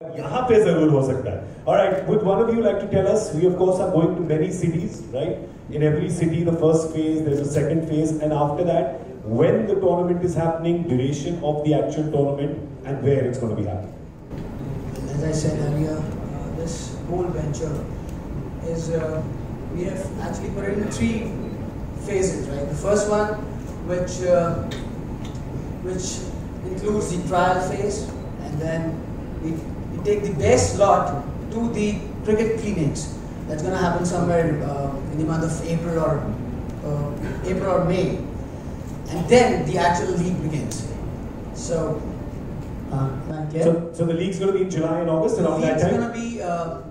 यहाँ पे जरूर हो सकता है. All right, would one of you like to tell us? We of course are going to many cities, right? In every city, the first phase, there's a second phase, and after that, when the tournament is happening, duration of the actual tournament, and where it's going to be happening. As I said earlier, this whole venture is we have actually put it in 3 phases, right? The first one, which includes the trial phase, and then we take the best lot to the cricket clinics. That's going to happen somewhere in the month of April or May, and then the actual league begins. So the league's going to be in July and August around that time?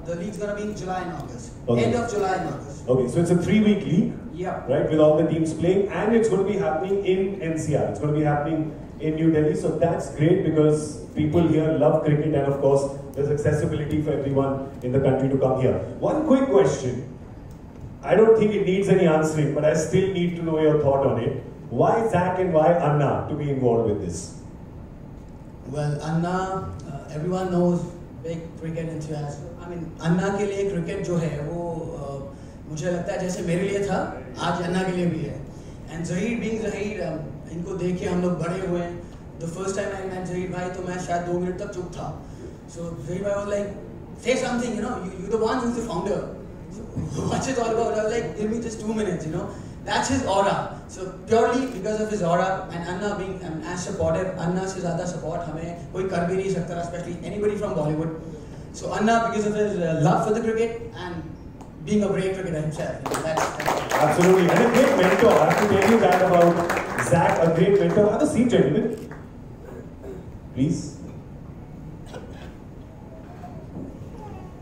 The league's going to be in July and August. Okay. End of July and August. Okay, so it's a 3-week league, yeah, right, with all the teams playing, and it's going to be happening in NCR. It's going to be happening in New Delhi, so that's great because people here love cricket, and of course there's accessibility for everyone in the country to come here. One quick question, I don't think it needs any answering, but I still need to know your thought on it. Why Zach and why Anna to be involved with this? Well, Anna, everyone knows, big cricket enthusiast. I mean, Anna के लिए cricket जो है वो मुझे लगता है जैसे मेरे लिए था, आज अन्ना के लिए भी है. And Zahir being Zahir, इनको देख के हम लोग बड़े हुए हैं. The first time I met Zahir भाई तो मैं शायद 2 मिनट तक चुप था. So Zahir भाई was like, say something, you know, you're the one who's the founder. So, what's it all about? I was like, give me just 2 minutes, you know. That's his aura. So purely because of his aura, and Anna being as supportive, Anna से ज़्यादा support हमें कोई कर भी नहीं सकता, especially anybody from Bollywood. So Anna, because of his love for the cricket and being a great cricketer himself, you know, that's absolutely, and a great mentor. I have to tell you that about Zach, a great mentor. Have a seat, gentlemen, please.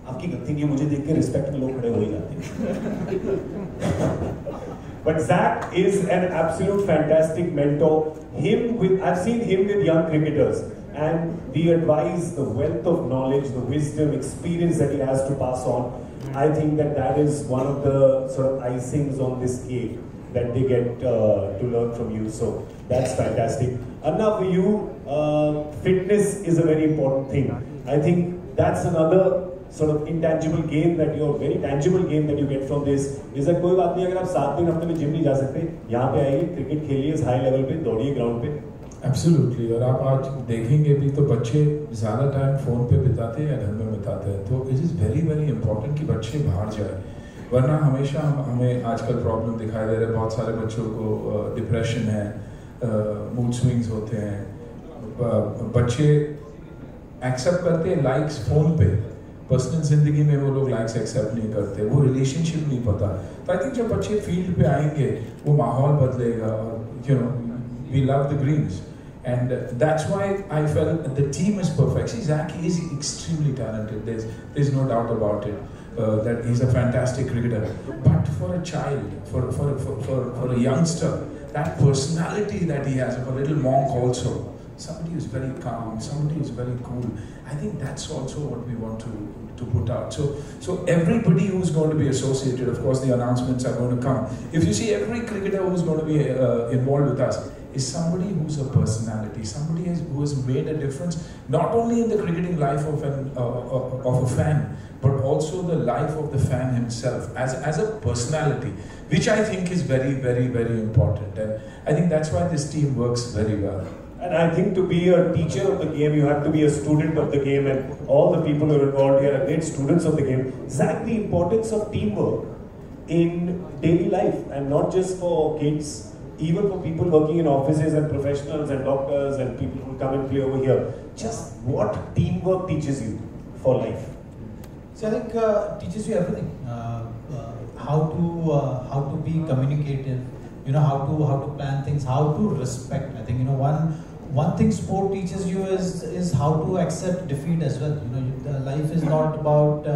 आपकी गलती नहीं है, मुझे देख के respect में लोग खड़े हो ही जाते हैं. But Zach is an absolute fantastic mentor. I've seen him with young cricketers, and the advice, the wealth of knowledge, the wisdom, experience that he has to pass on, I think that is one of the sort of icings on this cake that they get to learn from you. So that's fantastic. Anna, for you, fitness is a very important thing. I think that's another sort of intangible gain that very tangible gain that you get from this is that कोई बात नहीं अगर आप 7 दिन हफ्ते में gym नहीं जा सकते, यहाँ पे आइए, क्रिकेट खेलिए इस हाई लेवल पे, दौड़िए ग्राउंड पे. एब्सोल्युटली. और आप आज देखेंगे भी तो बच्चे ज़्यादा टाइम फ़ोन पे बिताते हैं या घर में बिताते हैं, तो it is very very important कि बच्चे बाहर जाए. वरना हमेशा हमें आजकल प्रॉब्लम दिखाई दे रहे हैं. बहुत सारे बच्चों को डिप्रेशन है, मूड स्विंग्स होते हैं. बच्चे एक्सेप्ट करते हैं लाइक्स फ़ोन पे, पर्सनल जिंदगी में वो लोग लाइक्स एक्सेप्ट नहीं करते, वो रिलेशनशिप नहीं पता. तो आई थिंक जब बच्चे फील्ड पे आएंगे वो माहौल बदलेगा. और you know we love the greens, and that's why I felt the team is perfect. See, Zach is extremely talented. There's no doubt about it. That he's a fantastic cricketer. But for a child, for a youngster, that personality that he has, of a little monk also, somebody who's very calm, somebody who's very cool. I think that's also what we want to put out. So everybody who's going to be associated, of course the announcements are going to come. If you see every cricketer who's going to be involved with us is somebody who's a personality, somebody who has made a difference, not only in the cricketing life of a fan, but also the life of the fan himself as a personality, which I think is very, very, very important. And I think that's why this team works very well. And I think to be a teacher of the game, you have to be a student of the game, and all the people who are involved here are great students of the game. Zach, the importance of teamwork in daily life, and not just for kids, even for people working in offices and professionals and doctors and people who come and play over here. Just what teamwork teaches you for life? So I think teaches you everything. How to be communicative. You know, how to plan things, how to respect. I think, you know, one thing sport teaches you is how to accept defeat as well. You know, life is not about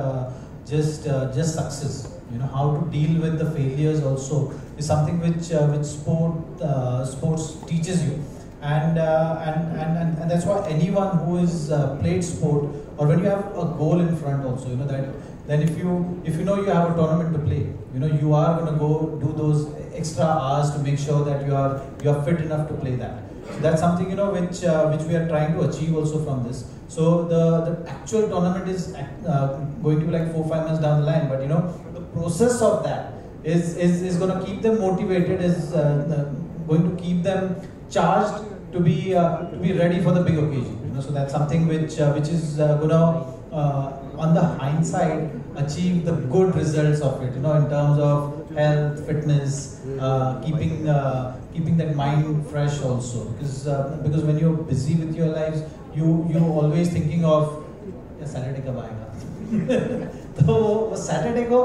just success. You know, how to deal with the failures also is something which sports teaches you. And that's why anyone who has played sport, or when you have a goal in front also, you know, that then if you know you have a tournament to play, you know, you are going to go do those extra hours to make sure that you are fit enough to play that. So that's something, you know, which we are trying to achieve also from this. So the actual tournament is going to be like 4-5 months down the line, but you know, the process of that is going to keep them motivated, is going to keep them charged to be ready for the big occasion. You know, so that's something which is going to on the hindsight achieve the good results of it. You know, in terms of health, fitness, keeping that mind fresh also. Because when you're busy with your lives, you always thinking of Saturday कब आएगा. तो वो Saturday को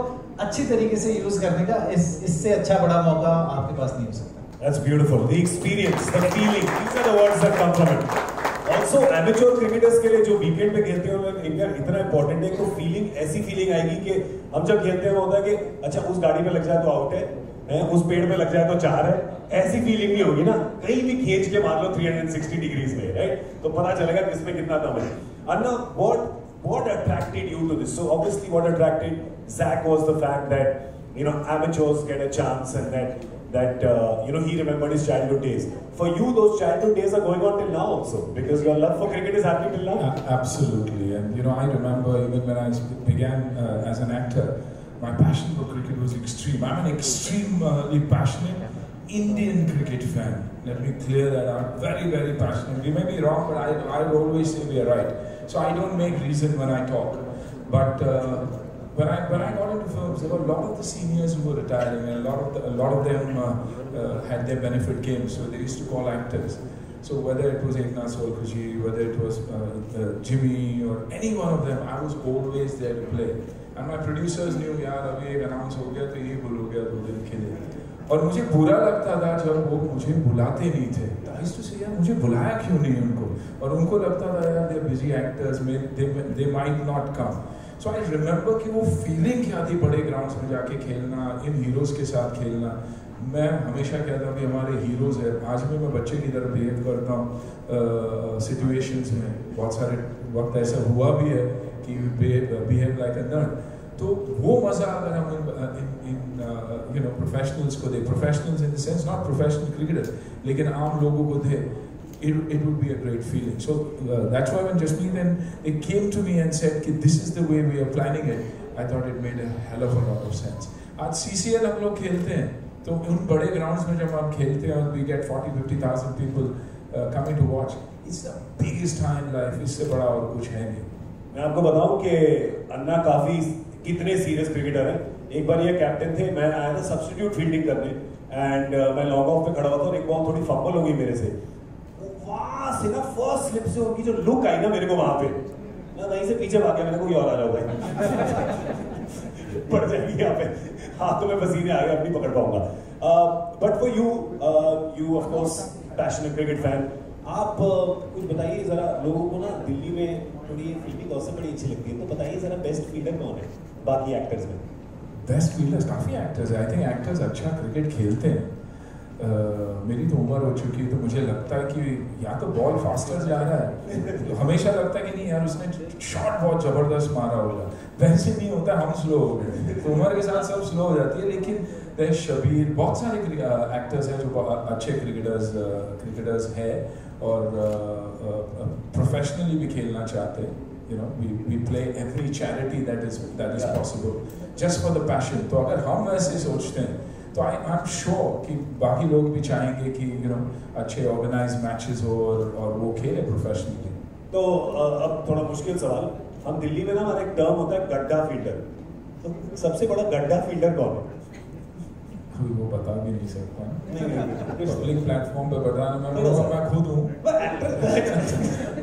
अच्छी तरीके से use करने का इससे अच्छा बड़ा मौका आपके पास नहीं हो सकता. That's beautiful. The experience, the feeling. These are the words that come from it. Also, amateur cricketers के लिए जो वीकेंड पे खेलते हैं उनका इतना important है कि फीलिंग ऐसी फीलिंग आएगी कि हम जब खेलते हैं वो होता है कि अच्छा उस गाड़ी पे लग जाए तो आउट है, उस पेड़ पे लग जाए तो 4 है. ऐसी फीलिंग नहीं होगी ना. कहीं भी खींच के मार लो 360 डिग्रीज में, राइट? तो पता चलेगा किसमें कितना दम है. Anna, what attracted you to this? So obviously, what attracted Zach was the fact that you know amateurs get a chance and that you know he remembered his childhood days. For you, those childhood days are going on till now also because your love for cricket is happening till now. Absolutely, and you know I remember even when I began as an actor, my passion for cricket was extreme. I'm an extremely passionate Indian cricket fan. Let me clear that out. Very, very passionate. We may be wrong, but I always say we are right. So I don't make reason when I talk. But when I got into films, there were a lot of the seniors who were retiring, and a lot of them had their benefit games, so they used to call actors. So whether it was Eknath Solkhushi, whether it was Jimmy or any one of them, I was always there to play. And my producers knew, yaar, abhi ek announce ho gaya, to ye bologe 2 दिन खेले. और मुझे बुरा लगता था जब वो मुझे बुलाते नहीं थे. I used to say, यार मुझे बुलाया क्यों नहीं उनको? और उनको लगता था यार they are busy actors, they might not come. So I remember कि वो feeling क्या थी बड़े grounds में जाके खेलना, इन heroes के साथ खेलना. मैं हमेशा कहता हूँ कि हमारे heroes हैं. आज भी मैं बच्चे की तरह behave करता हूँ situations में. बहुत सारे वक्त ऐसा हुआ भी है कि behave like a nerd. तो वो मजा अगर हम इन you know professionals को दे, professionals in the sense not professional cricketers, लेकिन आम लोगों को दे, it would be a great feeling. So that's why when Jasmeet then it came to me and said कि this is the way we are planning it, I thought it made a hell of a lot of sense. आज CCL हम लोग खेलते हैं तो उन बड़े grounds में जब हम खेलते हैं we get 40-50,000 people coming to watch. It's the biggest time in life. इससे बड़ा और कुछ है नहीं. मैं आपको बताऊं कि अन्ना काफी कितने सीरियस क्रिकेटर हैं. एक बार ये कैप्टन थे, मैं आया था सब्स्टिट्यूट फील्डिंग करने एंड मैं लॉन्ग ऑफ पे खड़ा हुआ था और एक बॉल थोड़ी फंबल हो गई मेरे से. वहां से ना फर्स्ट स्लिप से उनकी जो लुक आई ना मेरे को वहां पे, मैं वहीं से पीछे भाग गया. मैंने कोई और आ जाओ भाई पड़ जाएगी यहाँ पे, हाथों में पसीने आ गए, अब नहीं पकड़ पाऊंगा. But for you of course passionate cricket fan, आप कुछ बताइए जरा लोगों को ना. दिल्ली में थोड़ी फील्डिंग कौन बड़ी अच्छी लगती है, तो बताइए जरा बेस्ट फील्डर कौन है बाकी एक्टर्स में? बेस्ट फील्डर्स काफ़ी एक्टर्स है. आई थिंक एक्टर्स अच्छा क्रिकेट खेलते हैं. मेरी तो उम्र हो चुकी है तो मुझे लगता है कि या तो बॉल फास्टर जा रहा है, तो हमेशा लगता है कि नहीं यार उसने शॉट बहुत ज़बरदस्त मारा होगा. वैसे नहीं होता, हम स्लो हो गए तो उम्र के साथ सब स्लो हो जाती है. लेकिन शबीर, बहुत सारे एक्टर्स हैं जो अच्छे क्रिकेटर्स हैं और प्रोफेशनली भी खेलना चाहते हैं. You know, we play every charity that is possible just for the passion. तो अगर हम ऐसे सोचते हैं तो I'm sure कि बाकी लोग भी चाहेंगे कि you know अच्छे organized matches हो और वो खेले प्रोफेशनली. तो अब थोड़ा मुश्किल सवाल. हम दिल्ली में ना हमारा एक टर्म होता है गड्ढा फील्डर. तो सबसे बड़ा गड्ढा फील्डर कौन है? कोई वो बता भी नहीं सकता. पब्लिक प्लेटफॉर्म पे बताना मैं बोलूँगा मैं खुद हूँ.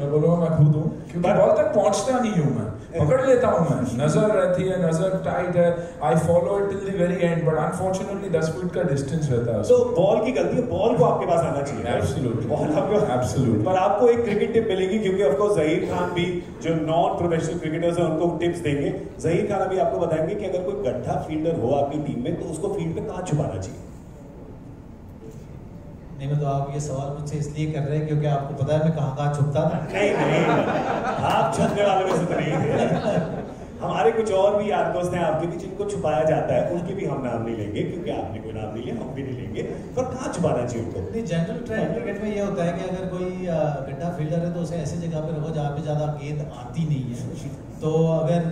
मैं बोलूँगा मैं खुद हूँ क्योंकि बॉल तक पहुँचता नहीं हूँ मैं. पकड़ लेता हूँ मैं, नजर रहती है, नजर टाइट है. I follow it till the very and but unfortunately 10 feet का डिस्टेंस रहता है. तो बॉल की गलती है, बॉल को आपके पास आना चाहिए. एब्सोल्युटली बॉल आपको एब्सोल्युटली. पर आपको एक क्रिकेट टिप मिलेगी क्योंकि ऑफ कोर्स जहीर खान भी जो नॉन प्रोफेशनल क्रिकेटर्स हैं उनको टिप्स देंगे. जहीर खान अभी आपको बताएंगे कि अगर कोई गड्ढा फील्डर हो आपकी टीम में तो उसको फील्ड पे कहाँ छुपाना चाहिए. नहीं, मैं तो आप ये सवाल मुझसे इसलिए कर रहे हैं क्योंकि आपको पता है मैं कहाँ छुपता था. नहीं आप छुपने वाले में से तो नहीं थे. हमारे हमारे कुछ और भी यार दोस्त हैं आपके भी जिनको छुपाया जाता है, उनके भी हम नाम नहीं लेंगे क्योंकि आपने कोई नाम नहीं लिया, हम भी नहीं लेंगे। पर कहाँ छुपाना चाहिए उनको? नहीं, जनरल ट्रेंड क्रिकेट में ये होता है कि अगर कोई गड्ढा फील्डर है तो उसे ऐसी जगह पे रखो जहाँ पे ज़्यादा गेंद आती नहीं है। तो अगर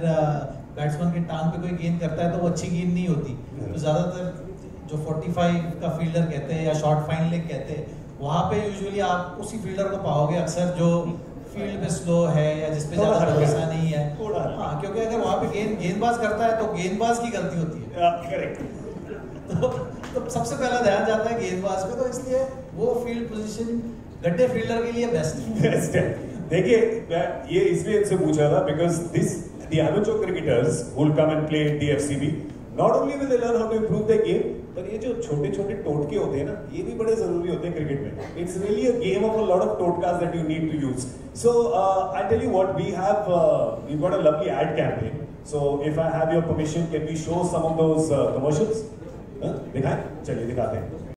बैट्समैन की टांग पे कोई गेंद करता है तो वो अच्छी गेंद नहीं होती। तो ज़्यादातर जो 45 का फील्डर कहते हैं या शॉर्ट फाइन लेग कहते हैं, वहाँ पे यूजुअली आप उसी फील्डर को पाओगे अक्सर जो फील्ड पे स्लो है या जिसपे ज़्यादा भरोसा नहीं है। हाँ, क्योंकि अगर वहाँ पे गेंदबाज करता है तो गेंदबाज की गलती होती है। करेक्ट। तो सबसे पहला ध्यान जाता है गेंदबाज पे, तो इसलिए वो फील्ड पोजीशन गड्ढे फील्डर के लिए बेस्ट है। देखिए मैं ये इसलिए इनसे पूछ रहा था because this the amateur cricketers who will come and play in the FCB, not only will they learn how to improve their game, पर ये जो छोटे छोटे टोटके होते हैं ना, ये भी बड़े जरूरी होते हैं क्रिकेट में। It's really a game of a lot of टोटकास that you need to use. So I'll tell you what, we've got a lovely ad campaign. So if I have your permission, can we show some of those commercials? दिखाएं? चलिए दिखाते हैं।